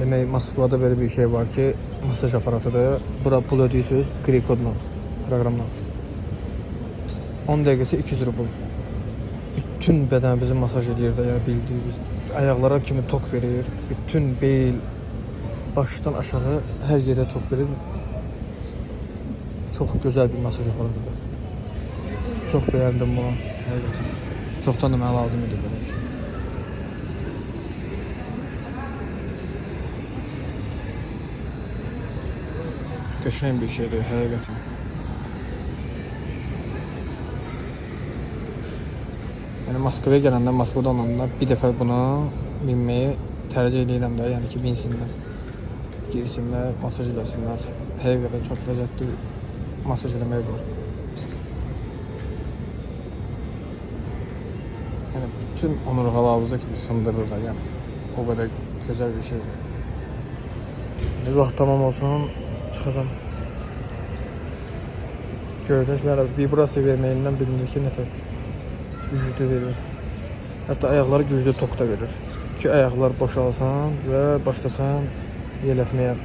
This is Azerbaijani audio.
Demək Moskvada böyle bir şey var ki, masaj aparatıdır. Bura pul ödəyirsiniz, kredi kodla, proqramla. 10 dəqiqəsi 200 rubl. Bütün bədənimizi masaj edir də, yəni bildiyiniz. Ayaqlara kimi tok verir. Bütün bel, başdan aşağı hər yerə tok verir. Çox gözəl bir masaj aparatıdır. Çox bəyəndim bunu. Həqiqətən. Çoxdan da mənə lazım idi belə. Qəşəng bir şeydir, həqiqətən. Yəni Moskvaya gələndə, Moskvada olanda bir dəfə bunu minməyi tərcih edirəm də, yəni ki, binsinlər, girsinlər, masaj eləsinlər. Həqiqətən çox ləzzətli masaj eləmək var. Yəni bütün onurğalarımıza kimi sındırır da, yəni o qədər gözəl bir şeydir. Bir vaxt tamam olsun, çıxacağım. Görəcək, mənə vibrasiya verməyindən bilinir ki, nətər güclü verir. Hətta ayaqları güclü tok da verir. Ki ayaqlar boşalsın və başlasan yelətməyə.